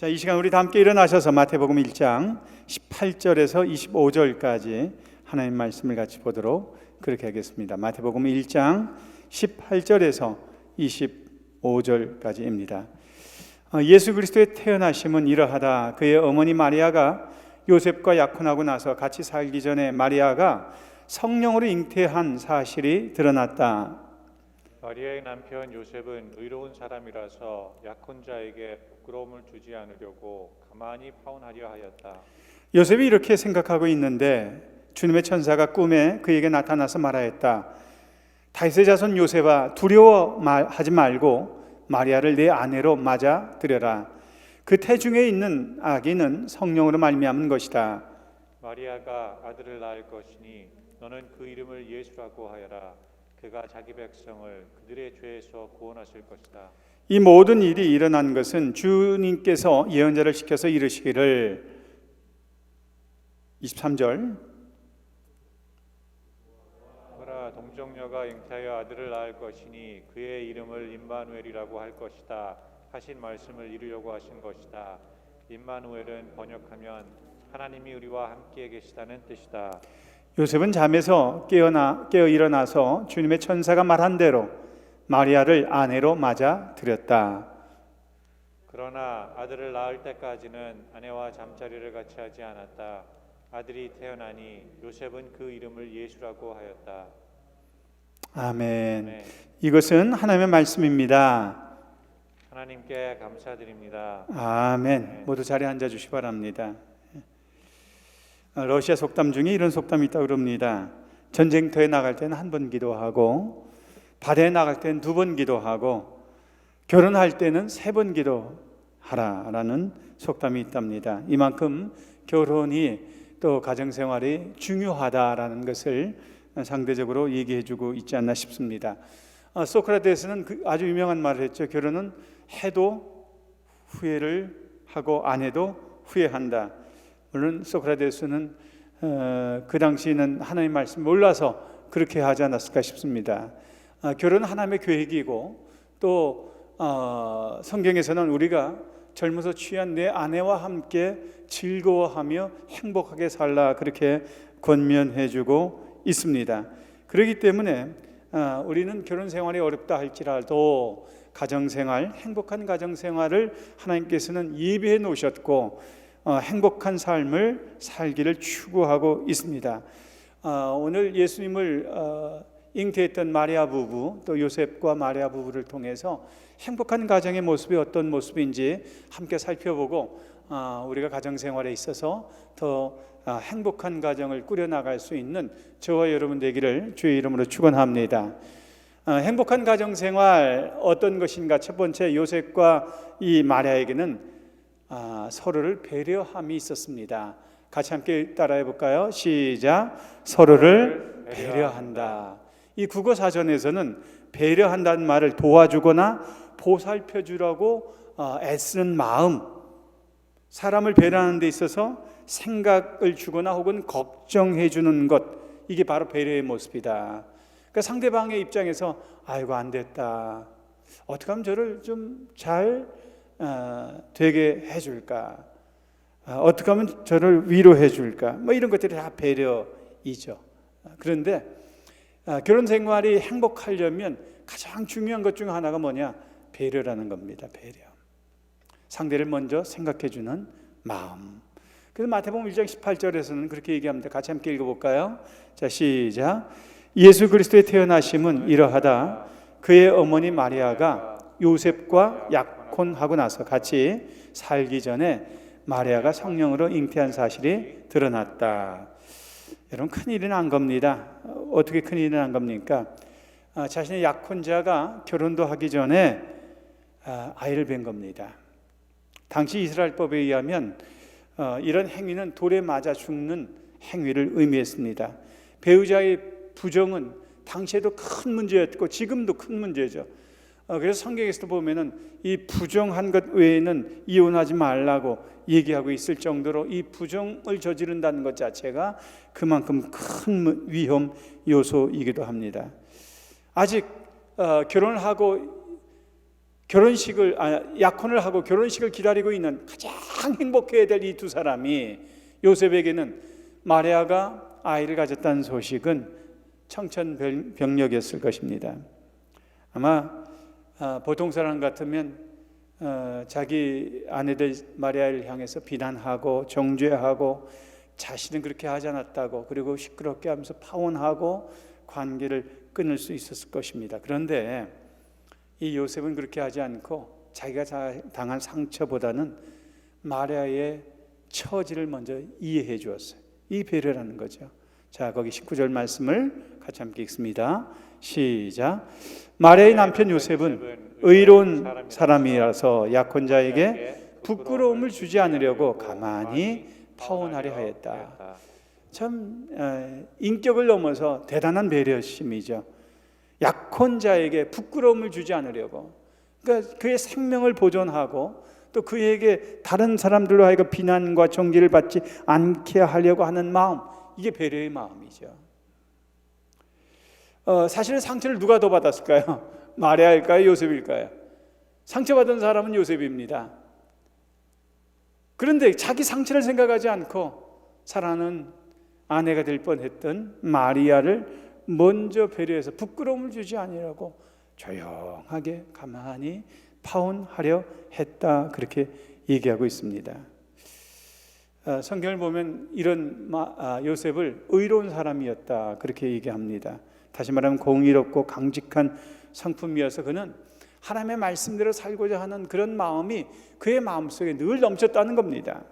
자, 이 시간 우리 다 함께 일어나셔서 마태복음 1장 18절에서 25절까지 하나님 말씀을 같이 보도록 그렇게 하겠습니다. 마태복음 1장 18절에서 25절까지입니다. 예수 그리스도의 태어나심은 이러하다. 그의 어머니 마리아가 요셉과 약혼하고 나서 같이 살기 전에 마리아가 성령으로 잉태한 사실이 드러났다. 마리아의 남편 요셉은 의로운 사람이라서 약혼자에게 부끄러움을 주지 않으려고 가만히 파혼하려 하였다. 요셉이 이렇게 생각하고 있는데 주님의 천사가 꿈에 그에게 나타나서 말하였다. 다윗의 자손 요셉아, 두려워하지 말고 마리아를 내 아내로 맞아들여라. 그 태중에 있는 아기는 성령으로 말미암은 것이다. 마리아가 아들을 낳을 것이니 너는 그 이름을 예수라고 하여라. 그가 자기 백성을 그들의 죄에서 구원하실 것이다. 이 모든 일이 일어난 것은 주님께서 예언자를 시켜서 이르시기를 23절 보라, 동정녀가 잉태하여 아들을 낳을 것이니 그의 이름을 임마누엘이라고 할 것이다 하신 말씀을 이루려고 하신 것이다. 임마누엘은 번역하면 하나님이 우리와 함께 계시다는 뜻이다. 요셉은 잠에서 깨어 일어나서 주님의 천사가 말한 대로 마리아를 아내로 맞아 들였다. 그러나 아들을 낳을 때까지는 아내와 잠자리를 같이 하지 않았다. 아들이 태어나니 요셉은 그 이름을 예수라고 하였다. 아멘. 네. 이것은 하나님의 말씀입니다. 하나님께 감사드립니다. 아멘. 네. 모두 자리에 앉아 주시기 바랍니다. 러시아 속담 중에 이런 속담이 있다고 그럽니다. 전쟁터에 나갈 때는 한 번 기도하고, 바다에 나갈 때는 2번 기도하고, 결혼할 때는 3번 기도하라라는 속담이 있답니다. 이만큼 결혼이 또 가정생활이 중요하다라는 것을 상대적으로 얘기해주고 있지 않나 싶습니다. 소크라테스는 아주 유명한 말을 했죠. 결혼은 해도 후회를 하고 안 해도 후회한다. 물론 소크라테스는 그 당시에는 하나님의 말씀을 몰라서 그렇게 하지 않았을까 싶습니다. 결혼은 하나님의 계획이고 또 성경에서는 우리가 젊어서 취한 내 아내와 함께 즐거워하며 행복하게 살라 그렇게 권면해주고 있습니다. 그렇기 때문에 우리는 결혼 생활이 어렵다 할지라도 가정생활, 행복한 가정생활을 하나님께서는 예비해 놓으셨고 행복한 삶을 살기를 추구하고 있습니다. 오늘 예수님을 잉태했던 마리아 부부 또 요셉과 마리아 부부를 통해서 행복한 가정의 모습이 어떤 모습인지 함께 살펴보고 우리가 가정생활에 있어서 더 행복한 가정을 꾸려나갈 수 있는 저와 여러분 되기를 주의 이름으로 축원합니다. 행복한 가정생활 어떤 것인가? 첫 번째, 요셉과 이 마리아에게는 서로를 배려함이 있었습니다. 같이 함께 따라해 볼까요? 시작. 서로를 배려한다. 이 국어 사전에서는 배려한다는 말을 도와주거나 보살펴 주라고 애쓰는 마음, 사람을 배려하는 데 있어서 생각을 주거나 혹은 걱정해 주는 것, 이게 바로 배려의 모습이다. 그러니까 상대방의 입장에서 아이고 안 됐다, 어떻게 하면 저를 좀 잘 되게 해줄까, 어떻게 하면 저를 위로해 줄까, 뭐 이런 것들이 다 배려이죠. 그런데 결혼 생활이 행복하려면 가장 중요한 것 중 하나가 뭐냐? 배려라는 겁니다. 배려. 상대를 먼저 생각해 주는 마음. 그래서 마태복음 1장 18절에서는 그렇게 얘기합니다. 같이 함께 읽어볼까요? 자, 시작. 예수 그리스도의 태어나심은 이러하다. 그의 어머니 마리아가 요셉과 약혼하고 나서 같이 살기 전에 마리아가 성령으로 잉태한 사실이 드러났다. 여러분, 큰일이 난 겁니다. 어떻게 큰일이 난 겁니까? 자신의 약혼자가 결혼도 하기 전에 아이를 뵌 겁니다. 당시 이스라엘법에 의하면 이런 행위는 돌에 맞아 죽는 행위를 의미했습니다. 배우자의 부정은 당시에도 큰 문제였고 지금도 큰 문제죠. 그래서 성경에서도 보면은 이 부정한 것 외에는 이혼하지 말라고 얘기하고 있을 정도로 이 부정을 저지른다는 것 자체가 그만큼 큰 위험 요소이기도 합니다. 아직 결혼을 하고 약혼을 하고 결혼식을 기다리고 있는 가장 행복해야 될 이 두 사람이 요셉에게는 마리아가 아이를 가졌다는 소식은 청천벽력이었을 것입니다. 아마 보통 사람 같으면 자기 아내들 마리아를 향해서 비난하고 정죄하고 자신은 그렇게 하지 않았다고, 그리고 시끄럽게 하면서 파혼하고 관계를 끊을 수 있었을 것입니다. 그런데 이 요셉은 그렇게 하지 않고 자기가 당한 상처보다는 마리아의 처지를 먼저 이해해 주었어요. 이 배려라는 거죠. 자, 거기 19절 말씀을 같이 함께 읽습니다. 시작. 마리아의 남편 요셉은 의로운 사람이라서 약혼자에게 부끄러움을 주지 않으려고 가만히 파혼하려 하였다. 참 인격을 넘어서 대단한 배려심이죠. 약혼자에게 부끄러움을 주지 않으려고, 그러니까 그의 생명을 보존하고 또 그에게 다른 사람들로 하여금 비난과 정죄를 받지 않게 하려고 하는 마음, 이게 배려의 마음이죠. 사실은 상처를 누가 더 받았을까요? 마리아일까요? 요셉일까요? 상처받은 사람은 요셉입니다. 그런데 자기 상처를 생각하지 않고 사랑하는 아내가 될 뻔했던 마리아를 먼저 배려해서 부끄러움을 주지 않으려고 조용하게 가만히 파혼하려 했다, 그렇게 얘기하고 있습니다. 성경을 보면 이런 요셉을 의로운 사람이었다, 그렇게 얘기합니다. 다시 말하면 공의롭고 강직한 성품이어서 그는 하나님의 말씀대로 살고자 하는 그런 마음이 그의 마음속에 늘 넘쳤다는 겁니다.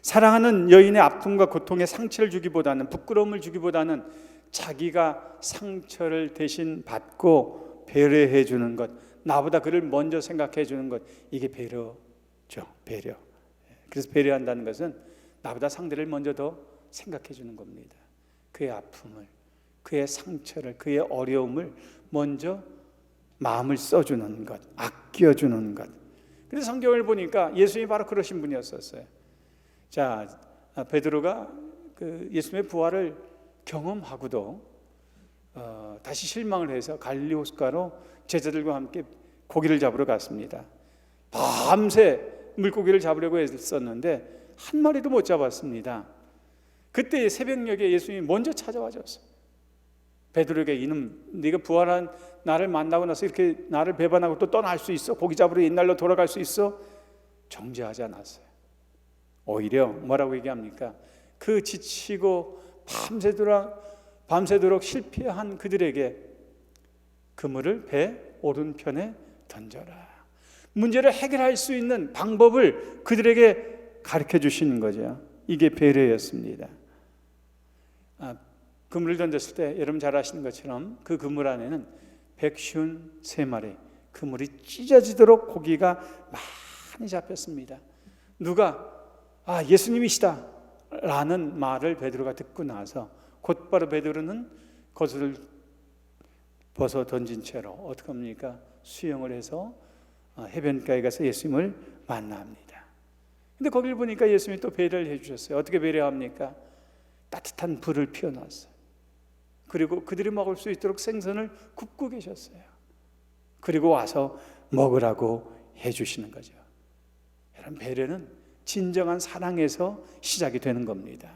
사랑하는 여인의 아픔과 고통에 상처를 주기보다는, 부끄러움을 주기보다는 자기가 상처를 대신 받고 배려해 주는 것, 나보다 그를 먼저 생각해 주는 것, 이게 배려죠. 배려. 그래서 배려한다는 것은 나보다 상대를 먼저 더 생각해 주는 겁니다. 그의 아픔을, 그의 상처를, 그의 어려움을 먼저 마음을 써주는 것, 아껴주는 것. 그래서 성경을 보니까 예수님이 바로 그러신 분이었었어요. 자, 베드로가 그 예수님의 부활을 경험하고도 다시 실망을 해서 갈릴리 호숫가로 제자들과 함께 고기를 잡으러 갔습니다. 밤새 물고기를 잡으려고 했었는데 한 마리도 못 잡았습니다. 그때 새벽녘에 예수님이 먼저 찾아와 줬어요. 베드로에게, 이놈, 네가 부활한 나를 만나고 나서 이렇게 나를 배반하고 또 떠날 수 있어? 고기 잡으러 옛날로 돌아갈 수 있어? 정죄하지 않았어요. 오히려 뭐라고 얘기합니까? 그 지치고 밤새도록 실패한 그들에게 그물을 배 오른편에 던져라. 문제를 해결할 수 있는 방법을 그들에게 가르쳐 주시는 거죠. 이게 배려였습니다. 그물을 던졌을 때 여러분 잘 아시는 것처럼 그 그물 안에는 153마리 그물이 찢어지도록 고기가 많이 잡혔습니다. 누가 예수님이시다 라는 말을 베드로가 듣고 나서 곧바로 베드로는 겉을 벗어 던진 채로 어떻게 합니까? 수영을 해서 해변가에 가서 예수님을 만납니다. 근데 거기를 보니까 예수님이 또 배려를 해주셨어요. 어떻게 배려합니까? 따뜻한 불을 피워놨어요. 그리고 그들이 먹을 수 있도록 생선을 굽고 계셨어요. 그리고 와서 먹으라고 해주시는 거죠. 여러분, 배려는 진정한 사랑에서 시작이 되는 겁니다.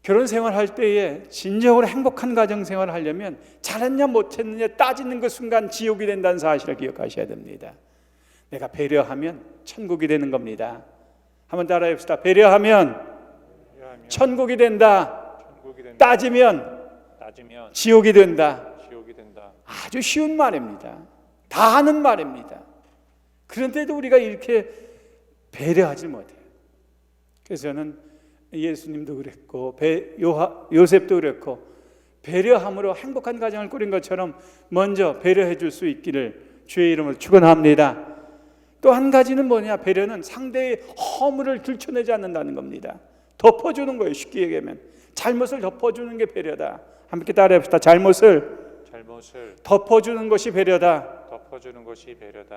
결혼 생활할 때에 진정으로 행복한 가정 생활을 하려면 잘했냐 못했느냐 따지는 그 순간 지옥이 된다는 사실을 기억하셔야 됩니다. 내가 배려하면 천국이 되는 겁니다. 한번 따라해 봅시다. 배려하면 천국이 된다. 따지면 지옥이 된다. 아주 쉬운 말입니다. 다 하는 말입니다. 그런데도 우리가 이렇게 배려하지 못해요. 그래서 저는 예수님도 그랬고 요셉도 그랬고 배려함으로 행복한 가정을 꾸린 것처럼 먼저 배려해 줄 수 있기를 주의 이름으로 축원합니다. 또 한 가지는 뭐냐? 배려는 상대의 허물을 들춰내지 않는다는 겁니다. 덮어주는 거예요. 쉽게 얘기하면 잘못을 덮어주는 게 배려다. 함께 따라해봅시다. 잘못을 덮어주는 것이 배려다.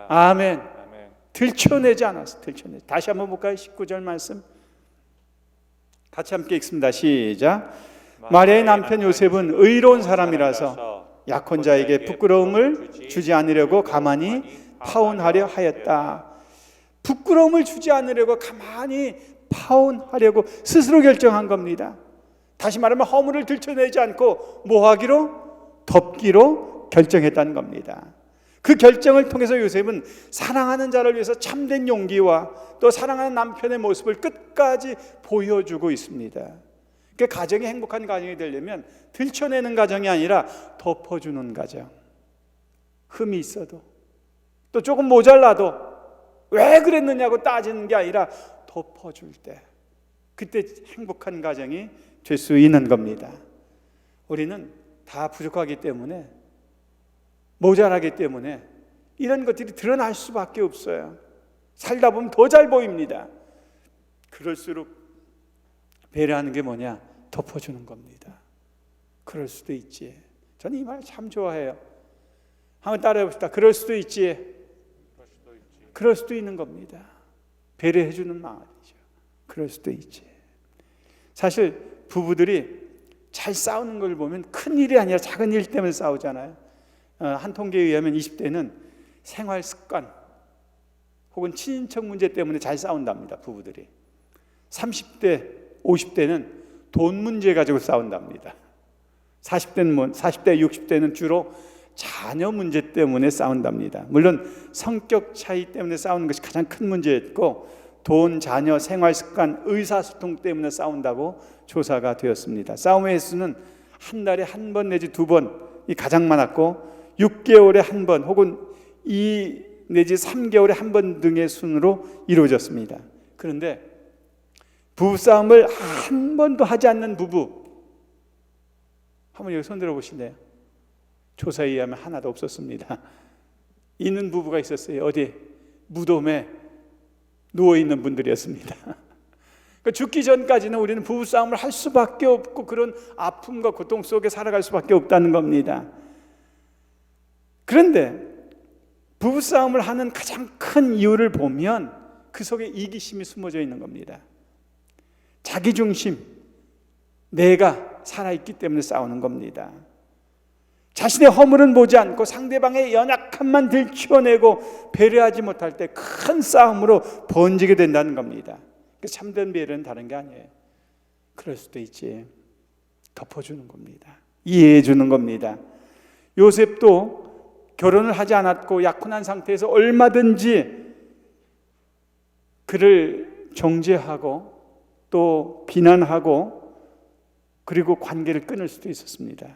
아멘. 들춰내지 않았어. 들춰내지. 다시 한번 볼까요? 19절 말씀 같이 함께 읽습니다. 시작. 마리아의 남편 요셉은 의로운 사람이라서 약혼 자에게 부끄러움을 주지 않으려고 가만히 파혼하려 하였다. 부끄러움을 주지 않으려고 가만히 파혼하려고 스스로 결정한 겁니다. 다시 말하면 허물을 들춰내지 않고 뭐 하기로? 덮기로 결정했다는 겁니다. 그 결정을 통해서 요셉은 사랑하는 자를 위해서 참된 용기와 또 사랑하는 남편의 모습을 끝까지 보여주고 있습니다. 그 가정이 행복한 가정이 되려면 들춰내는 가정이 아니라 덮어주는 가정. 흠이 있어도 또 조금 모자라도 왜 그랬느냐고 따지는 게 아니라 덮어줄 때, 그때 행복한 가정이 될 수 있는 겁니다. 우리는 다 부족하기 때문에, 모자라기 때문에 이런 것들이 드러날 수밖에 없어요. 살다 보면 더 잘 보입니다. 그럴수록 배려하는 게 뭐냐? 덮어주는 겁니다. 그럴 수도 있지. 저는 이 말 참 좋아해요. 한번 따라해 봅시다. 그럴 수도 있지. 그럴 수도 있는 겁니다. 배려해 주는 말이죠. 그럴 수도 있지. 사실 부부들이 잘 싸우는 걸 보면 큰 일이 아니라 작은 일 때문에 싸우잖아요. 한 통계에 의하면 20대는 생활 습관 혹은 친인척 문제 때문에 잘 싸운답니다. 부부들이. 30대, 50대는 돈 문제 가지고 싸운답니다. 40대, 60대는 주로 자녀 문제 때문에 싸운답니다. 물론 성격 차이 때문에 싸우는 것이 가장 큰 문제였고, 돈, 자녀, 생활 습관, 의사소통 때문에 싸운다고 조사가 되었습니다. 싸움의 횟수는 한 달에 한 번 내지 두 번이 가장 많았고, 6개월에 한 번 혹은 2 내지 3개월에 한 번 등의 순으로 이루어졌습니다. 그런데 부부싸움을 한 번도 하지 않는 부부, 한번 여기 손 들어보실래요? 조사에 의하면 하나도 없었습니다. 있는 부부가 있었어요. 어디? 무덤에 누워있는 분들이었습니다. 그러니까 죽기 전까지는 우리는 부부싸움을 할 수밖에 없고 그런 아픔과 고통 속에 살아갈 수밖에 없다는 겁니다. 그런데 부부싸움을 하는 가장 큰 이유를 보면 그 속에 이기심이 숨어져 있는 겁니다. 자기중심, 내가 살아있기 때문에 싸우는 겁니다. 자신의 허물은 보지 않고 상대방의 연약함만 들추어내고 배려하지 못할 때 큰 싸움으로 번지게 된다는 겁니다. 참된 배려는 다른 게 아니에요. 그럴 수도 있지. 덮어주는 겁니다. 이해해 주는 겁니다. 요셉도 결혼을 하지 않았고 약혼한 상태에서 얼마든지 그를 정죄하고 또 비난하고 그리고 관계를 끊을 수도 있었습니다.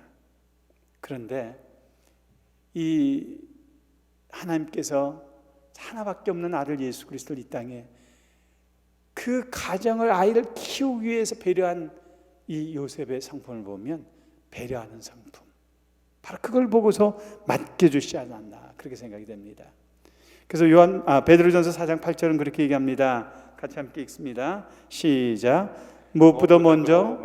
그런데 이 하나님께서 하나밖에 없는 아들 예수 그리스도를 이 땅에 그 가정을, 아이를 키우기 위해서 배려한 이 요셉의 성품을 보면 배려하는 성품, 바로 그걸 보고서 맡겨주시지 않았나, 그렇게 생각이 됩니다. 그래서 베드로전서 4장 8절은 그렇게 얘기합니다. 같이 함께 읽습니다. 시작. 무엇보다 먼저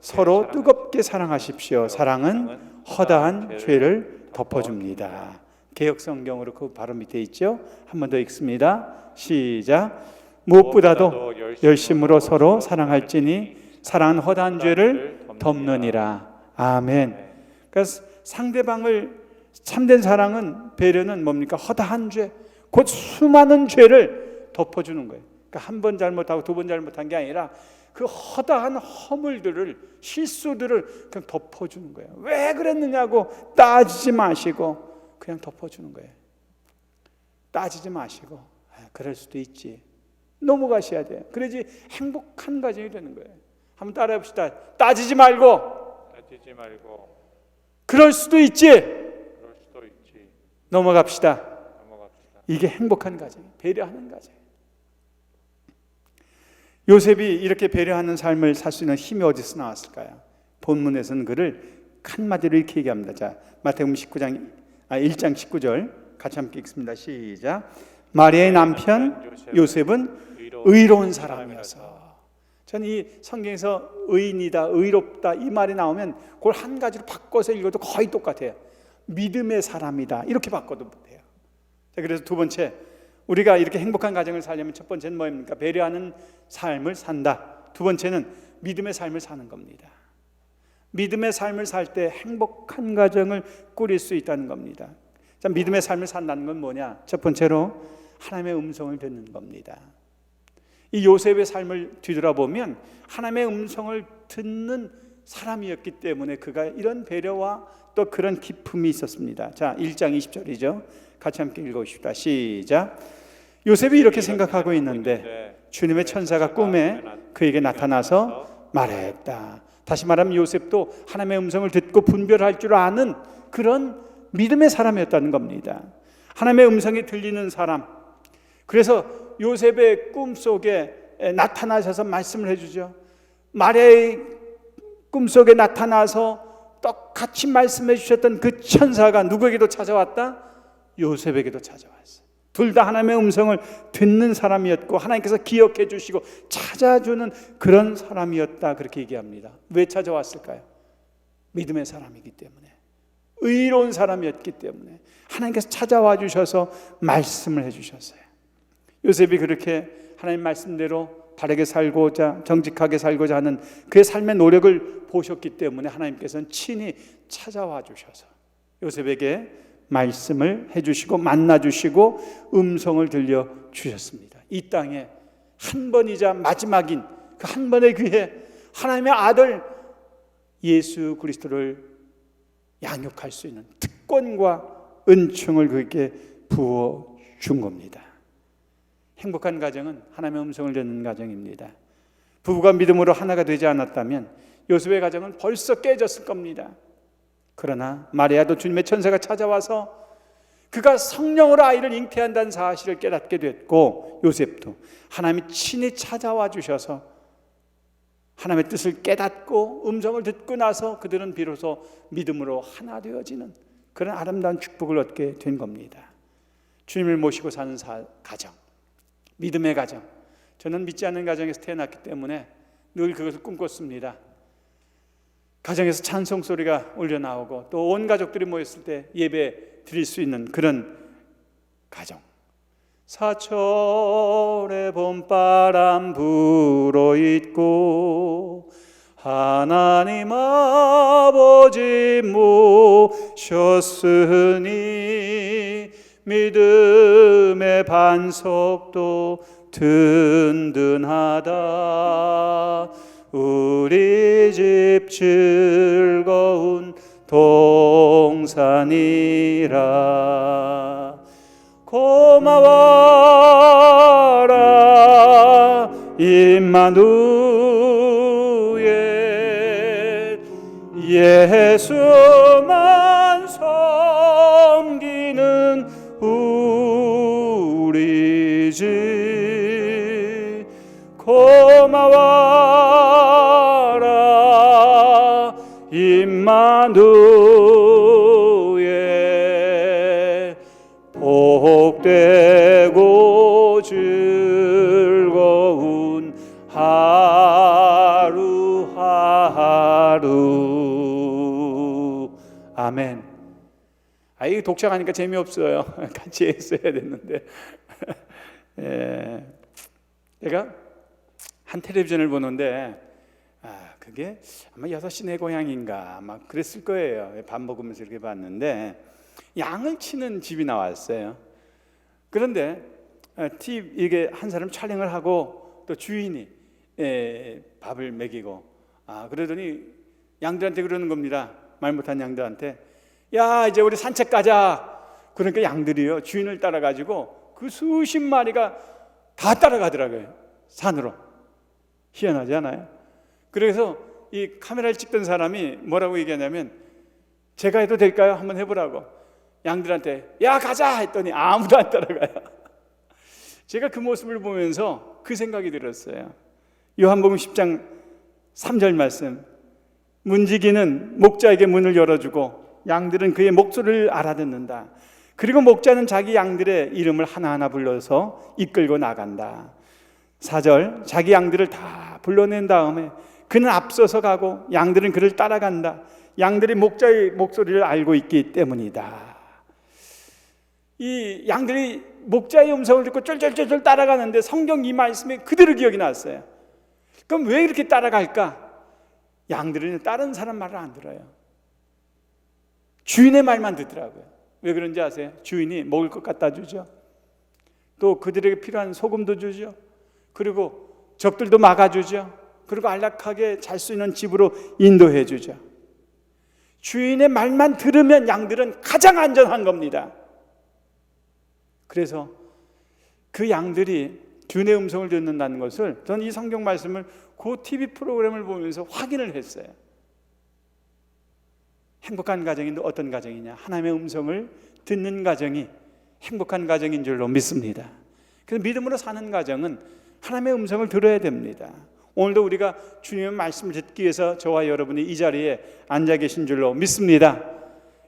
서로 뜨겁게 사랑하십시오. 사랑은 허다한 죄를 덮어줍니다. 개역성경으로 그 바로 밑에 있죠. 한 번 더 읽습니다. 시작. 무엇보다도 열심으로 서로 사랑할지니 사랑은 허다한 죄를 덮느니라. 아멘. 그래서 상대방을, 참된 사랑은, 배려는 뭡니까? 허다한 죄, 곧 수많은 죄를 덮어주는 거예요. 그러니까 한 번 잘못하고 두 번 잘못한 게 아니라 그 허다한 허물들을, 실수들을 그냥 덮어주는 거예요. 왜 그랬느냐고 따지지 마시고 그냥 덮어주는 거예요. 따지지 마시고 그럴 수도 있지, 넘어가셔야 돼요. 그래야지 행복한 가정이 되는 거예요. 한번 따라해 봅시다. 따지지 말고 그럴 수도 있지, 넘어갑시다. 이게 행복한 가정, 배려하는 가정. 요셉이 이렇게 배려하는 삶을 살 수 있는 힘이 어디서 나왔을까요? 본문에서는 그를 한마디로 이렇게 얘기합니다. 자, 마태복음 1장 19절 같이 함께 읽습니다. 시작. 마리아의 남편 요셉은 의로운 사람이어서. 저는 이 성경에서 의인이다, 의롭다 이 말이 나오면 그걸 한 가지로 바꿔서 읽어도 거의 똑같아요. 믿음의 사람이다, 이렇게 바꿔도 돼요. 자, 그래서 두 번째, 우리가 이렇게 행복한 가정을 살려면 첫 번째는 뭐입니까? 배려하는 삶을 산다. 두 번째는 믿음의 삶을 사는 겁니다. 믿음의 삶을 살 때 행복한 가정을 꾸릴 수 있다는 겁니다. 자, 믿음의 삶을 산다는 건 뭐냐? 첫 번째로 하나님의 음성을 듣는 겁니다. 이 요셉의 삶을 뒤돌아보면 하나님의 음성을 듣는 사람이었기 때문에 그가 이런 배려와 또 그런 기품이 있었습니다. 자, 1장 20절이죠. 같이 함께 읽어봅시다. 시작. 요셉이 이렇게 생각하고 있는데 주님의 천사가 꿈에 그에게 나타나서 말했다. 다시 말하면 요셉도 하나님의 음성을 듣고 분별할 줄 아는 그런 믿음의 사람이었다는 겁니다. 하나님의 음성이 들리는 사람. 그래서 요셉의 꿈속에 나타나셔서 말씀을 해주죠. 마리아의 꿈속에 나타나서 똑같이 말씀해 주셨던 그 천사가 누구에게도 찾아왔다? 요셉에게도 찾아왔어요. 둘 다 하나님의 음성을 듣는 사람이었고 하나님께서 기억해 주시고 찾아주는 그런 사람이었다, 그렇게 얘기합니다. 왜 찾아왔을까요? 믿음의 사람이기 때문에, 의로운 사람이었기 때문에 하나님께서 찾아와 주셔서 말씀을 해 주셨어요. 요셉이 그렇게 하나님 말씀대로 바르게 살고자, 정직하게 살고자 하는 그의 삶의 노력을 보셨기 때문에 하나님께서는 친히 찾아와 주셔서 요셉에게 말씀을 해주시고 만나주시고 음성을 들려주셨습니다. 이 땅에 한 번이자 마지막인 그 한 번의 기회, 하나님의 아들 예수 그리스도를 양육할 수 있는 특권과 은총을 그에게 부어준 겁니다. 행복한 가정은 하나님의 음성을 듣는 가정입니다. 부부가 믿음으로 하나가 되지 않았다면 요셉의 가정은 벌써 깨졌을 겁니다. 그러나 마리아도 주님의 천사가 찾아와서 그가 성령으로 아이를 잉태한다는 사실을 깨닫게 됐고, 요셉도 하나님이 친히 찾아와 주셔서 하나님의 뜻을 깨닫고 음성을 듣고 나서 그들은 비로소 믿음으로 하나 되어지는 그런 아름다운 축복을 얻게 된 겁니다. 주님을 모시고 사는 가정, 믿음의 가정. 저는 믿지 않는 가정에서 태어났기 때문에 늘 그것을 꿈꿨습니다. 가정에서 찬송 소리가 울려 나오고 또 온 가족들이 모였을 때 예배 드릴 수 있는 그런 가정. 사철의 봄바람 불어있고 하나님 아버지 모셨으니 믿음의 반석도 든든하다. 우리 집 즐거운 동산이라. 고마워라 임마누엘, 예수만 섬기는 우리 집. 고마워라 임마누엘, 복되고 즐거운 하루하루. 아멘. 이거 독창하니까 재미없어요. 같이 했어야 됐는데. 제가 한 텔레비전을 보는데 그게 아마 6시 내 고향인가 막 그랬을 거예요. 밥 먹으면서 이렇게 봤는데 양을 치는 집이 나왔어요. 그런데 이게 한 사람 촬영을 하고 또 주인이 밥을 먹이고 그러더니 양들한테 그러는 겁니다. 말 못한 양들한테, 야 이제 우리 산책 가자. 그러니까 양들이요 주인을 따라가지고 그 수십 마리가 다 따라가더라고요, 산으로. 희한하지 않아요? 그래서 이 카메라를 찍던 사람이 뭐라고 얘기하냐면, 제가 해도 될까요? 한번 해보라고 양들한테 야 가자 했더니 아무도 안 따라가요. 제가 그 모습을 보면서 그 생각이 들었어요. 요한복음 10장 3절 말씀, 문지기는 목자에게 문을 열어주고 양들은 그의 목소리를 알아듣는다. 그리고 목자는 자기 양들의 이름을 하나하나 불러서 이끌고 나간다. 4절, 자기 양들을 다 불러낸 다음에 그는 앞서서 가고 양들은 그를 따라간다. 양들이 목자의 목소리를 알고 있기 때문이다. 이 양들이 목자의 음성을 듣고 쫄쫄쫄쫄 따라가는데 성경 이 말씀이 그대로 기억이 났어요. 그럼 왜 이렇게 따라갈까? 양들은 다른 사람 말을 안 들어요. 주인의 말만 듣더라고요. 왜 그런지 아세요? 주인이 먹을 것 갖다 주죠. 또 그들에게 필요한 소금도 주죠. 그리고 적들도 막아주죠. 그리고 안락하게 잘 수 있는 집으로 인도해 주죠. 주인의 말만 들으면 양들은 가장 안전한 겁니다. 그래서 그 양들이 주인의 음성을 듣는다는 것을 저는 이 성경 말씀을 그 TV 프로그램을 보면서 확인을 했어요. 행복한 가정인데 어떤 가정이냐? 하나님의 음성을 듣는 가정이 행복한 가정인 줄로 믿습니다. 그래서 믿음으로 사는 가정은 하나님의 음성을 들어야 됩니다. 오늘도 우리가 주님의 말씀을 듣기 위해서 저와 여러분이 이 자리에 앉아 계신 줄로 믿습니다.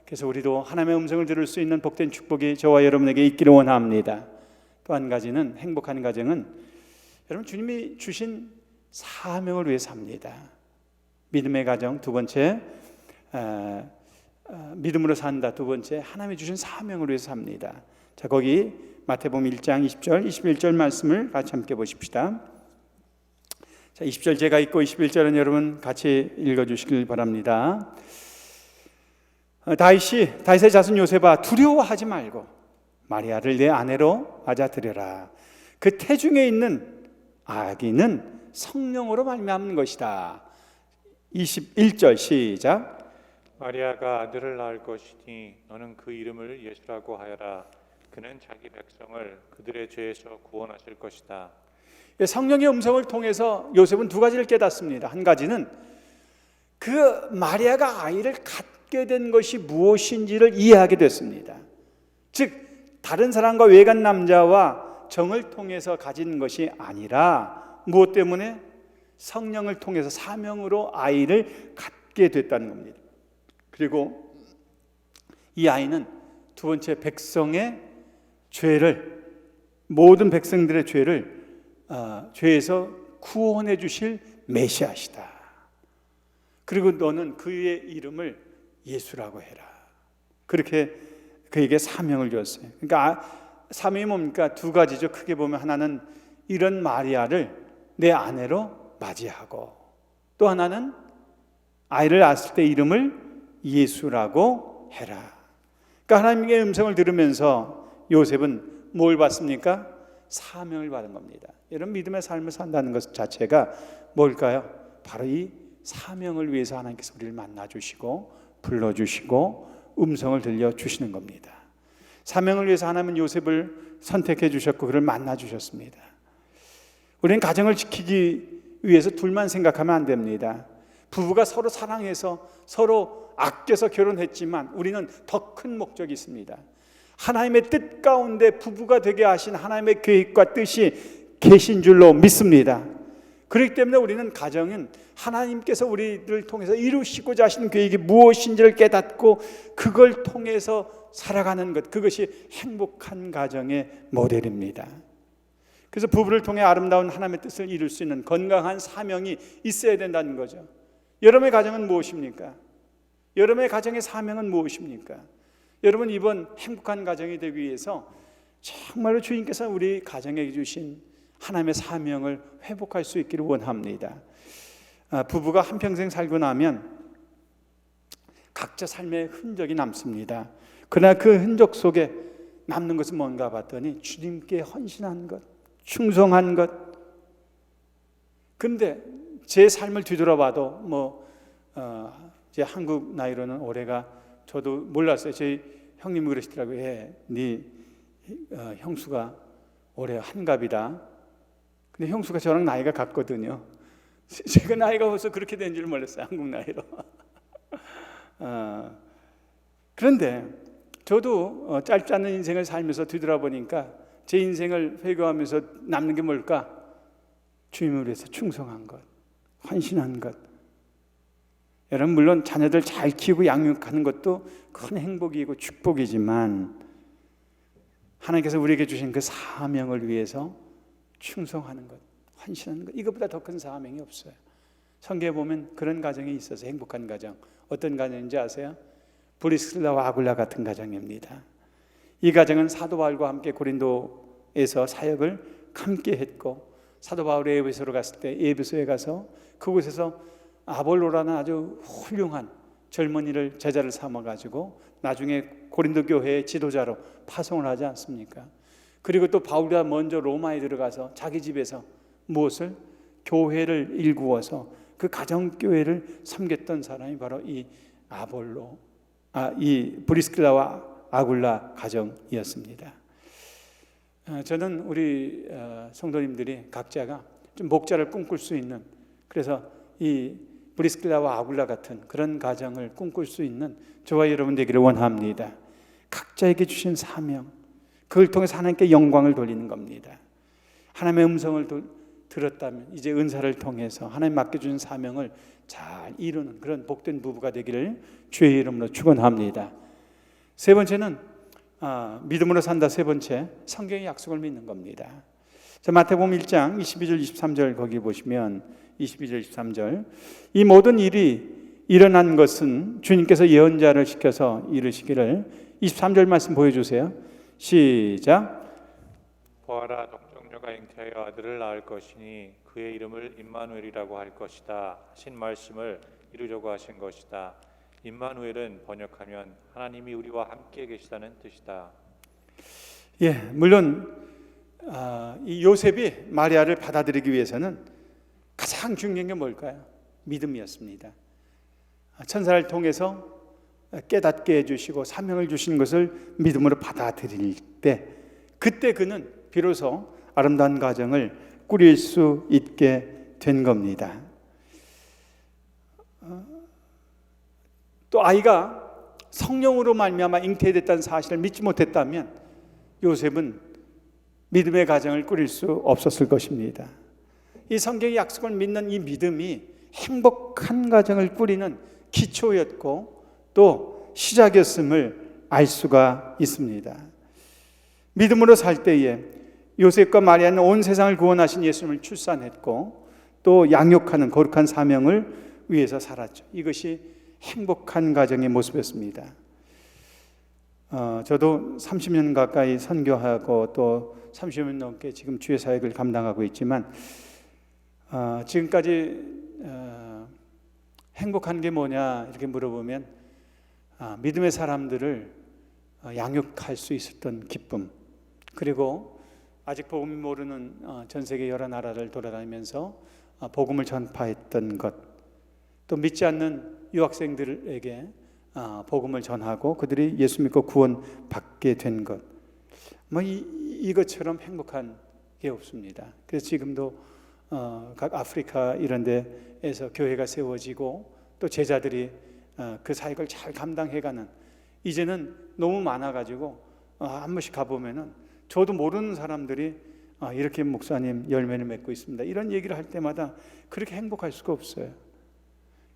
그래서 우리도 하나님의 음성을 들을 수 있는 복된 축복이 저와 여러분에게 있기를 원합니다. 또 한 가지는 행복한 가정은 여러분 주님이 주신 사명을 위해 삽니다. 믿음의 가정 두 번째, 믿음으로 산다 두 번째, 하나님이 주신 사명을 위해 삽니다. 자, 거기 마태복음 1장 20절 21절 말씀을 같이 함께 보십시다. 자, 20절 제가 읽고 21절은 여러분 같이 읽어주시길 바랍니다. 다윗의 자손 요셉아, 두려워하지 말고 마리아를 내 아내로 맞아들여라. 그 태중에 있는 아기는 성령으로 말미암는 것이다. 21절 시작. 마리아가 아들을 낳을 것이니 너는 그 이름을 예수라고 하여라. 그는 자기 백성을 그들의 죄에서 구원하실 것이다. 성령의 음성을 통해서 요셉은 두 가지를 깨닫습니다. 한 가지는 그 마리아가 아이를 갖게 된 것이 무엇인지를 이해하게 됐습니다. 즉 다른 사람과 외간 남자와 정을 통해서 가진 것이 아니라 무엇 때문에? 성령을 통해서 사명으로 아이를 갖게 됐다는 겁니다. 그리고 이 아이는 두 번째, 백성의 죄를, 모든 백성들의 죄를 죄에서 구원해 주실 메시아시다. 그리고 너는 그의 이름을 예수라고 해라. 그렇게 그에게 사명을 줬어요. 그러니까 사명이 뭡니까? 두 가지죠. 크게 보면 하나는 이런 마리아를 내 아내로 맞이하고, 또 하나는 아이를 낳았을 때 이름을 예수라고 해라. 그러니까 하나님의 음성을 들으면서 요셉은 뭘 받습니까? 사명을 받은 겁니다. 여러분, 믿음의 삶을 산다는 것 자체가 뭘까요? 바로 이 사명을 위해서 하나님께서 우리를 만나주시고 불러주시고 음성을 들려주시는 겁니다. 사명을 위해서 하나님은 요셉을 선택해 주셨고 그를 만나주셨습니다. 우리는 가정을 지키기 위해서 둘만 생각하면 안 됩니다. 부부가 서로 사랑해서 서로 아껴서 결혼했지만 우리는 더 큰 목적이 있습니다. 하나님의 뜻 가운데 부부가 되게 하신 하나님의 계획과 뜻이 계신 줄로 믿습니다. 그렇기 때문에 우리는 가정은 하나님께서 우리를 통해서 이루시고자 하시는 계획이 무엇인지를 깨닫고 그걸 통해서 살아가는 것, 그것이 행복한 가정의 모델입니다. 그래서 부부를 통해 아름다운 하나님의 뜻을 이룰 수 있는 건강한 사명이 있어야 된다는 거죠. 여러분의 가정은 무엇입니까? 여러분의 가정의 사명은 무엇입니까? 여러분, 이번 행복한 가정이 되기 위해서 정말로 주님께서 우리 가정에 주신 하나님의 사명을 회복할 수 있기를 원합니다. 부부가 한평생 살고 나면 각자 삶의 흔적이 남습니다. 그러나 그 흔적 속에 남는 것은 뭔가 봤더니 주님께 헌신한 것, 충성한 것. 그런데 제 삶을 뒤돌아봐도 이제 한국 나이로는 올해가, 저도 몰랐어요. 저희 형님이 그러시더라고요. 네 형수가 올해 한갑이다. 근데 형수가 저랑 나이가 같거든요. 제가 나이가 벌써 그렇게 된 줄 몰랐어요. 한국 나이로. 그런데 저도 짧지 않은 인생을 살면서 뒤돌아보니까 제 인생을 회고하면서 남는 게 뭘까? 주님을 위해서 충성한 것, 헌신한 것. 여러분, 물론 자녀들 잘 키우고 양육하는 것도 큰 행복이고 축복이지만 하나님께서 우리에게 주신 그 사명을 위해서 충성하는 것, 헌신하는 것, 이것보다 더 큰 사명이 없어요. 성경에 보면 그런 가정이 있어서 행복한 가정, 어떤 가정인지 아세요? 브리스길라와 아굴라 같은 가정입니다. 이 가정은 사도 바울과 함께 고린도에서 사역을 함께 했고, 사도 바울이 에베소로 갔을 때 에베소에 가서 그곳에서 아볼로라는 아주 훌륭한 젊은이를 제자를 삼아가지고 나중에 고린도 교회의 지도자로 파송을 하지 않습니까? 그리고 또 바울이 먼저 로마에 들어가서 자기 집에서 무엇을? 교회를 일구어서 그 가정교회를 섬겼던 사람이 바로 이 이 브리스길라와 아굴라 가정이었습니다. 저는 우리 성도님들이 각자가 좀 목자를 꿈꿀 수 있는, 그래서 이 브리스길라와 아굴라 같은 그런 가정을 꿈꿀 수 있는 저와 여러분 되기를 원합니다. 각자에게 주신 사명, 그걸 통해서 하나님께 영광을 돌리는 겁니다. 하나님의 음성을 들었다면 이제 은사를 통해서 하나님 맡겨주신 사명을 잘 이루는 그런 복된 부부가 되기를 주의 이름으로 축원합니다. 세 번째는 믿음으로 산다. 세 번째, 성경의 약속을 믿는 겁니다. 자, 마태복음 1장 22절 23절 거기 보시면 22절 23절, 이 모든 일이 일어난 것은 주님께서 예언자를 시켜서 이르시기를. 23절 말씀 보여주세요. 시작. 보아라, 동정녀가 잉태하여 아들을 낳을 것이니 그의 이름을 임마누엘이라고 할 것이다 하신 말씀을 이루려고 하신 것이다. 임마누엘은 번역하면 하나님이 우리와 함께 계시다는 뜻이다. 예, 물론 이 요셉이 마리아를 받아들이기 위해서는 가장 중요한 게 뭘까요? 믿음이었습니다. 천사를 통해서 깨닫게 해주시고 사명을 주신 것을 믿음으로 받아들일 때, 그때 그는 비로소 아름다운 가정을 꾸릴 수 있게 된 겁니다. 또 아이가 성령으로 말미암아 잉태됐다는 사실을 믿지 못했다면 요셉은 믿음의 가정을 꾸릴 수 없었을 것입니다. 이 성경의 약속을 믿는 이 믿음이 행복한 가정을 꾸리는 기초였고 또 시작이었음을 알 수가 있습니다. 믿음으로 살 때에 요셉과 마리아는 온 세상을 구원하신 예수님을 출산했고 또 양육하는 거룩한 사명을 위해서 살았죠. 이것이 행복한 가정의 모습이었습니다. 저도 30년 가까이 선교하고 또 30년 넘게 지금 주의 사역을 감당하고 있지만 지금까지 행복한 게 뭐냐 이렇게 물어보면 믿음의 사람들을 양육할 수 있었던 기쁨, 그리고 아직 복음을 모르는 전 세계 여러 나라를 돌아다니면서 복음을 전파했던 것, 또 믿지 않는 유학생들에게 복음을 전하고 그들이 예수 믿고 구원받게 된 것, 이것처럼 행복한 게 없습니다. 그래서 지금도 각 아프리카 이런 데에서 교회가 세워지고 또 제자들이 그 사역을 잘 감당해가는, 이제는 너무 많아가지고 한 번씩 가보면은 저도 모르는 사람들이 이렇게 목사님 열매를 맺고 있습니다 이런 얘기를 할 때마다 그렇게 행복할 수가 없어요.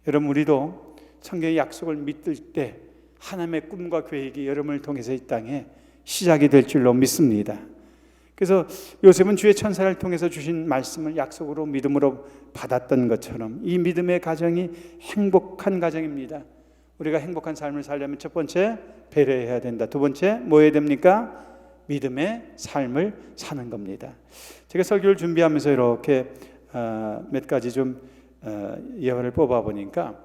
여러분, 우리도 성경의 약속을 믿을 때 하나님의 꿈과 계획이 여러분을 통해서 이 땅에 시작이 될 줄로 믿습니다. 그래서 요셉은 주의 천사를 통해서 주신 말씀을 약속으로 믿음으로 받았던 것처럼 이 믿음의 가정이 행복한 가정입니다. 우리가 행복한 삶을 살려면 첫 번째, 배려해야 된다. 두 번째, 뭐 해야 됩니까? 믿음의 삶을 사는 겁니다. 제가 설교를 준비하면서 이렇게 몇 가지 좀 예화를 뽑아 보니까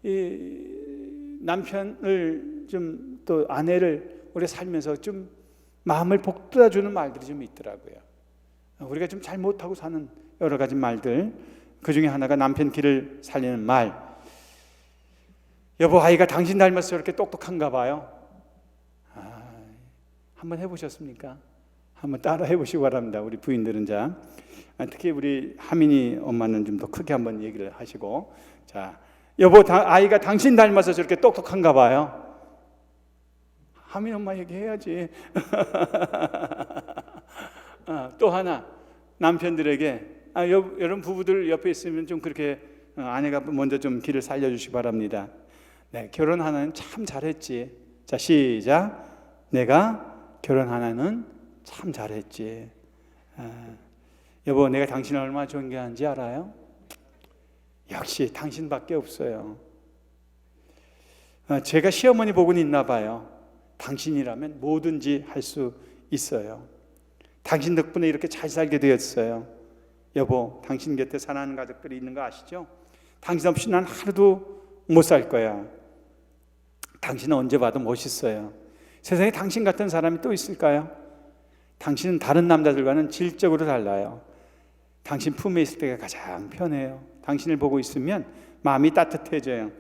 이 남편을 좀 또 아내를 우리 살면서 좀 마음을 복돋아주는 말들이 좀 있더라고요. 우리가 좀 잘 못하고 사는 여러 가지 말들, 그 중에 하나가 남편 길을 살리는 말. 여보, 아이가 당신 닮아서 이렇게 똑똑한가 봐요. 한번 해보셨습니까? 한번 따라 해보시기 바랍니다. 우리 부인들은. 자, 특히 우리 하민이 엄마는 좀 더 크게 한번 얘기를 하시고, 자, 여보, 아이가 당신 닮아서 저렇게 똑똑한가 봐요. 하민 엄마 얘기해야지. 또 하나, 남편들에게 여러분 부부들 옆에 있으면 좀 그렇게 아내가 먼저 좀 길을 살려주시기 바랍니다. 네, 결혼하나는 참 잘했지. 자, 시작. 내가 결혼하나는 참 잘했지. 여보, 내가 당신을 얼마나 존경하는지 알아요? 역시 당신밖에 없어요. 제가 시어머니 복은 있나 봐요. 당신이라면 뭐든지 할 수 있어요. 당신 덕분에 이렇게 잘 살게 되었어요. 여보, 당신 곁에 사랑하는 가족들이 있는 거 아시죠? 당신 없이 난 하루도 못 살 거야. 당신은 언제 봐도 멋있어요. 세상에 당신 같은 사람이 또 있을까요? 당신은 다른 남자들과는 질적으로 달라요. 당신 품에 있을 때가 가장 편해요. 당신을 보고 있으면 마음이 따뜻해져요.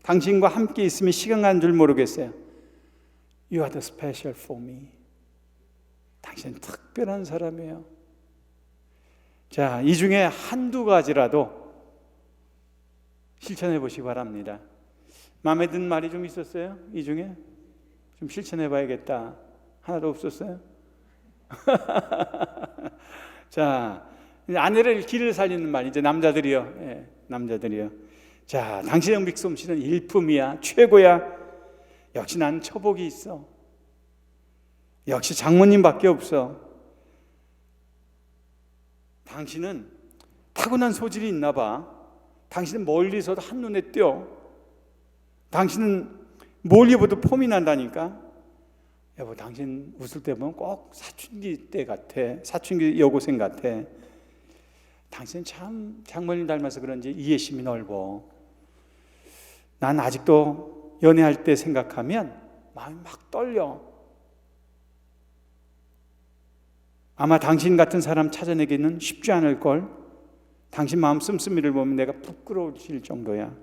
당신과 함께 있으면 시간 가는 줄 모르겠어요. You are the special for me. 당신은 특별한 사람이에요. 자, 이 중에 한두 가지라도 실천해 보시기 바랍니다. 마음에 든 말이 좀 있었어요? 이 중에? 좀 실천해 봐야겠다. 하나도 없었어요? 자, 아내를 길을 살리는 말, 이제 남자들이요. 예, 남자들이요. 자, 당신의 음식 솜씨는 일품이야. 최고야. 역시 난 처복이 있어. 역시 장모님밖에 없어. 당신은 타고난 소질이 있나 봐. 당신은 멀리서도 한눈에 띄어. 당신은 뭘 입어도 폼이 난다니까. 여보, 당신 웃을 때 보면 꼭 사춘기 때 같아. 사춘기 여고생 같아. 당신은 참 장모님 닮아서 그런지 이해심이 넓어. 난 아직도 연애할 때 생각하면 마음이 막 떨려. 아마 당신 같은 사람 찾아내기는 쉽지 않을 걸. 당신 마음 씀씀이를 보면 내가 부끄러워질 정도야.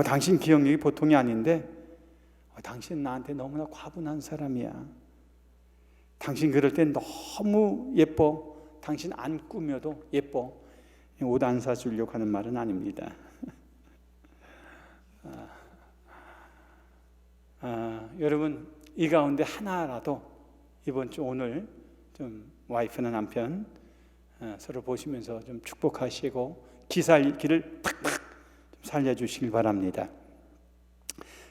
당신 기억력이 보통이 아닌데 당신 나한테 너무나 과분한 사람이야. 당신 그럴 땐 너무 예뻐. 당신 안 꾸며도 예뻐. 옷 안 사주려고 하는 말은 아닙니다. 여러분, 이 가운데 하나라도 이번 주 오늘 좀 와이프나 남편 서로 보시면서 좀 축복하시고 기살길을 탁탁 좀 살려주시길 바랍니다.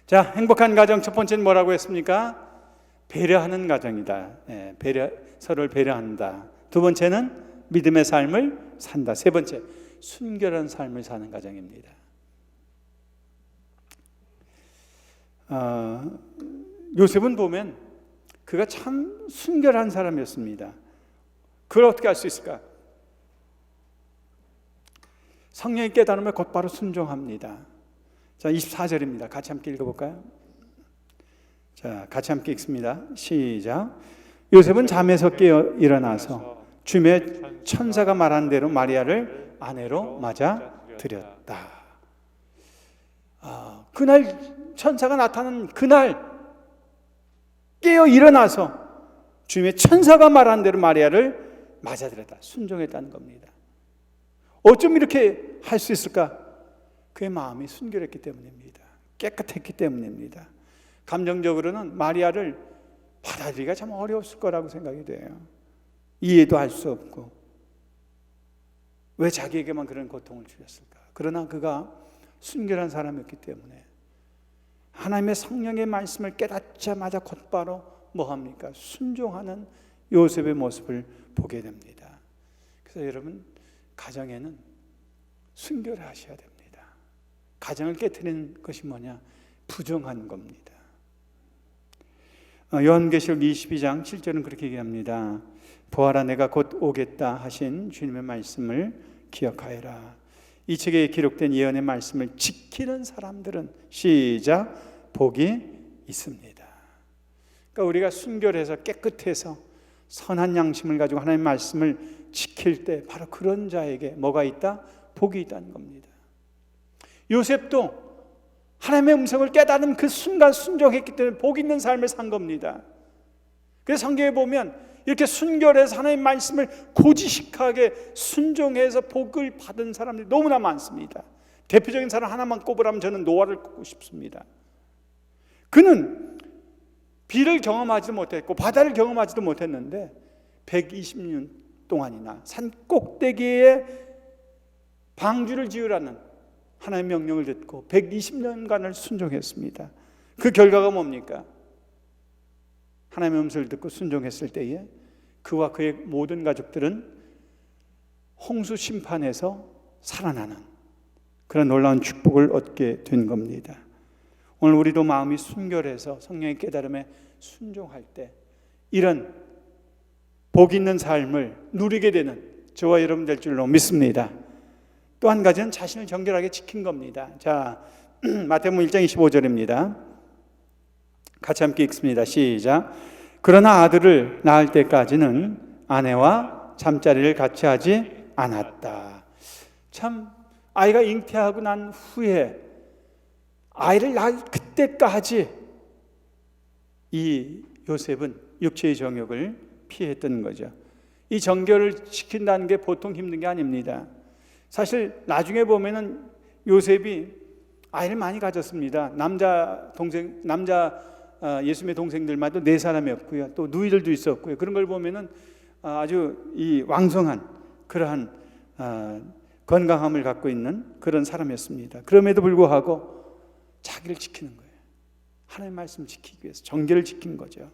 자, 행복한 가정 첫 번째는 뭐라고 했습니까? 배려하는 가정이다. 서로를 배려한다. 두 번째는 믿음의 삶을 산다. 세 번째, 순결한 삶을 사는 가정입니다. 요셉은 보면 그가 참 순결한 사람이었습니다. 그걸 어떻게 할 수 있을까? 성령이 깨달으면 곧바로 순종합니다. 자, 24절입니다. 같이 함께 읽어볼까요? 자, 같이 함께 읽습니다. 시작. 요셉은 잠에서 깨어 일어나서 주님의 천사가 말한 대로 마리아를 아내로 맞아 들였다. 그날 천사가 나타난 그날 깨어 일어나서 주님의 천사가 말한 대로 마리아를 맞아들였다. 순종했다는 겁니다. 어쩜 이렇게 할 수 있을까? 그의 마음이 순결했기 때문입니다. 깨끗했기 때문입니다. 감정적으로는 마리아를 받아들이기가 참 어려웠을 거라고 생각이 돼요. 이해도 할 수 없고 왜 자기에게만 그런 고통을 주셨을까? 그러나 그가 순결한 사람이었기 때문에 하나님의 성령의 말씀을 깨닫자마자 곧바로 뭐합니까? 순종하는 요셉의 모습을 보게 됩니다. 그래서 여러분, 가정에는 순결하셔야 됩니다. 가정을 깨트리는 것이 뭐냐? 부정한 겁니다. 요한계시록 22장 7절은 그렇게 얘기합니다. 보아라, 내가 곧 오겠다 하신 주님의 말씀을 기억하여라. 이 책에 기록된 예언의 말씀을 지키는 사람들은 시작 복이 있습니다. 그러니까 우리가 순결해서 깨끗해서 선한 양심을 가지고 하나님의 말씀을 지킬 때 바로 그런 자에게 뭐가 있다? 복이 있다는 겁니다. 요셉도 하나님의 음성을 깨달은 그 순간 순종했기 때문에 복 있는 삶을 산 겁니다. 그래서 성경에 보면 이렇게 순결해서 하나님의 말씀을 고지식하게 순종해서 복을 받은 사람들이 너무나 많습니다. 대표적인 사람 하나만 꼽으라면 저는 노아를 꼽고 싶습니다. 그는 비를 경험하지도 못했고 바다를 경험하지도 못했는데 120년 동안이나 산 꼭대기에 방주를 지으라는 하나님의 명령을 듣고 120년간을 순종했습니다. 그 결과가 뭡니까? 하나님의 음성을 듣고 순종했을 때에 그와 그의 모든 가족들은 홍수 심판에서 살아나는 그런 놀라운 축복을 얻게 된 겁니다. 오늘 우리도 마음이 순결해서 성령의 깨달음에 순종할 때 이런 복 있는 삶을 누리게 되는 저와 여러분 될 줄로 믿습니다. 또 한 가지는 자신을 정결하게 지킨 겁니다. 자, 마태복음 1장 25절입니다. 같이 함께 읽습니다. 시작. 그러나 아들을 낳을 때까지는 아내와 잠자리를 같이 하지 않았다. 참, 아이가 잉태하고 난 후에 아이를 낳을 그때까지 이 요셉은 육체의 정욕을 피했던 거죠. 이 정결을 지킨다는 게 보통 힘든 게 아닙니다. 사실 나중에 보면은 요셉이 아이를 많이 가졌습니다. 남자 예수님의 동생들마다 4사람이었고요. 또 누이들도 있었고요. 그런 걸 보면은 아주 이 왕성한 그러한 건강함을 갖고 있는 그런 사람이었습니다. 그럼에도 불구하고 자기를 지키는 거예요. 하나님의 말씀을 지키기 위해서 정결을 지킨 거죠.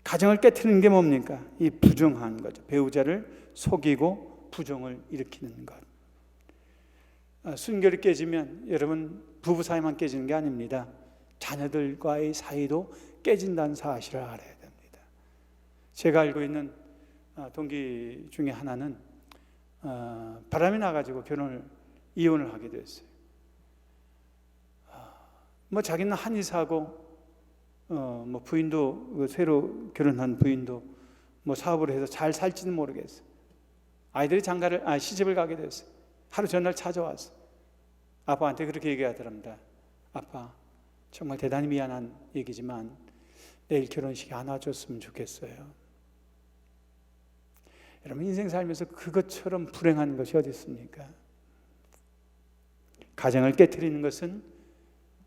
가정을 깨트리는 게 뭡니까? 이 부정한 거죠. 배우자를 속이고 부정을 일으키는 것. 순결이 깨지면 여러분 부부 사이만 깨지는 게 아닙니다. 자녀들과의 사이도 깨진다는 사실을 알아야 됩니다. 제가 알고 있는 동기 중에 하나는 바람이 나가지고 이혼을 하게 됐어요. 뭐 자기는 한의사고 뭐 부인도 새로 결혼한 부인도 뭐 사업을 해서 잘 살지는 모르겠어요. 아이들이 시집을 가게 됐어요. 하루 전날 찾아왔어. 아빠한테 그렇게 얘기하더랍니다. 아빠, 정말 대단히 미안한 얘기지만 내일 결혼식에 안 와줬으면 좋겠어요. 여러분, 인생 살면서 그것처럼 불행한 것이 어디 있습니까? 가정을 깨트리는 것은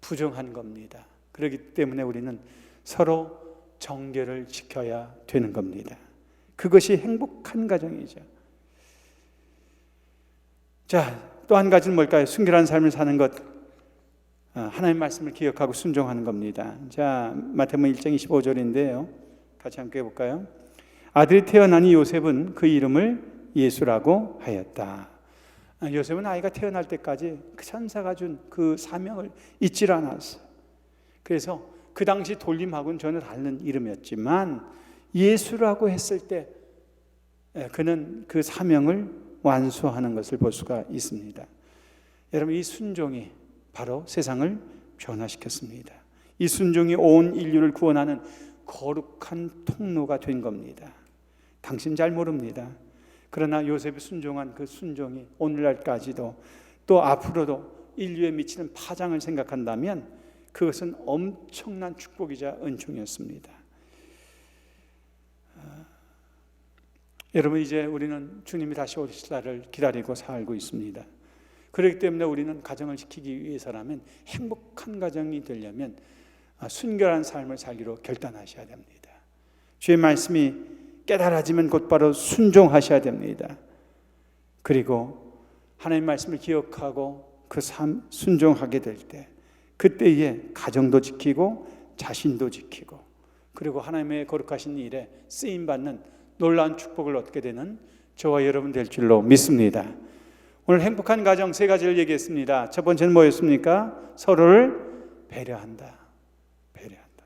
부정한 겁니다. 그렇기 때문에 우리는 서로 정결을 지켜야 되는 겁니다. 그것이 행복한 가정이죠. 자, 또 한 가지는 뭘까요? 순결한 삶을 사는 것, 하나님의 말씀을 기억하고 순종하는 겁니다. 자, 마태복음 1장 25절인데요. 같이 함께 해볼까요? 아들이 태어나니 요셉은 그 이름을 예수라고 하였다. 요셉은 아이가 태어날 때까지 그 천사가 준 그 사명을 잊질 않았어요. 그래서 그 당시 돌림하고는 전혀 다른 이름이었지만 예수라고 했을 때 그는 그 사명을 완수하는 것을 볼 수가 있습니다. 여러분, 이 순종이 바로 세상을 변화시켰습니다. 이 순종이 온 인류를 구원하는 거룩한 통로가 된 겁니다. 당신 잘 모릅니다. 그러나 요셉이 순종한 그 순종이 오늘날까지도 또 앞으로도 인류에 미치는 파장을 생각한다면 그것은 엄청난 축복이자 은총이었습니다. 여러분, 이제 우리는 주님이 다시 오실 날을 기다리고 살고 있습니다. 그렇기 때문에 우리는 가정을 지키기 위해서라면, 행복한 가정이 되려면 순결한 삶을 살기로 결단하셔야 됩니다. 주의 말씀이 깨달아지면 곧바로 순종하셔야 됩니다. 그리고 하나님의 말씀을 기억하고 그 삶 순종하게 될 때, 그때에 가정도 지키고 자신도 지키고, 그리고 하나님의 거룩하신 일에 쓰임받는 놀라운 축복을 얻게 되는 저와 여러분 될 줄로 믿습니다. 오늘 행복한 가정 3가지를 얘기했습니다. 첫 번째는 뭐였습니까? 서로를 배려한다.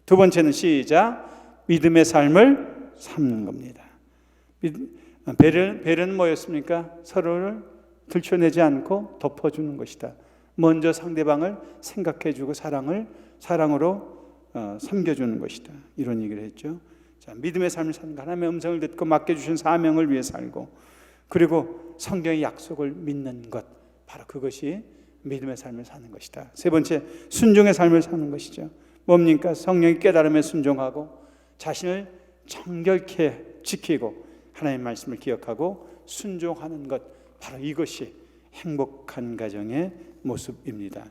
두 번째는 시작, 믿음의 삶을 삼는 겁니다. 배려는 뭐였습니까? 서로를 들춰내지 않고 덮어주는 것이다. 먼저 상대방을 생각해주고 사랑으로 섬겨주는 것이다. 이런 얘기를 했죠. 자, 믿음의 삶을 사는 것, 하나님의 음성을 듣고 맡겨주신 사명을 위해 살고, 그리고 성경의 약속을 믿는 것, 바로 그것이 믿음의 삶을 사는 것이다. 세 번째, 순종의 삶을 사는 것이죠. 뭡니까? 성령의 깨달음에 순종하고 자신을 정결케 지키고 하나님의 말씀을 기억하고 순종하는 것, 바로 이것이 행복한 가정의 모습입니다.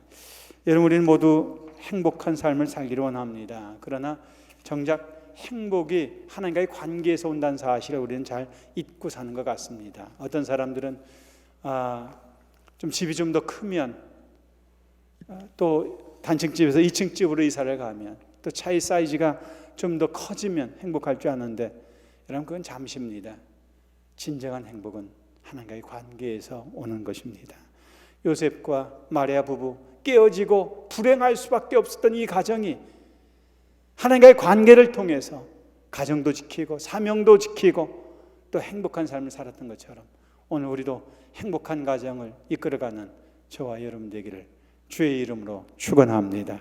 여러분, 우리는 모두 행복한 삶을 살기를 원합니다. 그러나 정작 행복이 하나님과의 관계에서 온다는 사실을 우리는 잘 잊고 사는 것 같습니다. 어떤 사람들은 좀 집이 좀 더 크면, 또 단층집에서 2층 집으로 이사를 가면, 또 차의 사이즈가 좀 더 커지면 행복할 줄 아는데, 여러분, 그건 잠시입니다. 진정한 행복은 하나님과의 관계에서 오는 것입니다. 요셉과 마리아 부부, 깨어지고 불행할 수밖에 없었던 이 가정이 하나님과의 관계를 통해서 가정도 지키고 사명도 지키고 또 행복한 삶을 살았던 것처럼, 오늘 우리도 행복한 가정을 이끌어가는 저와 여러분 되기를 주의 이름으로 축원합니다.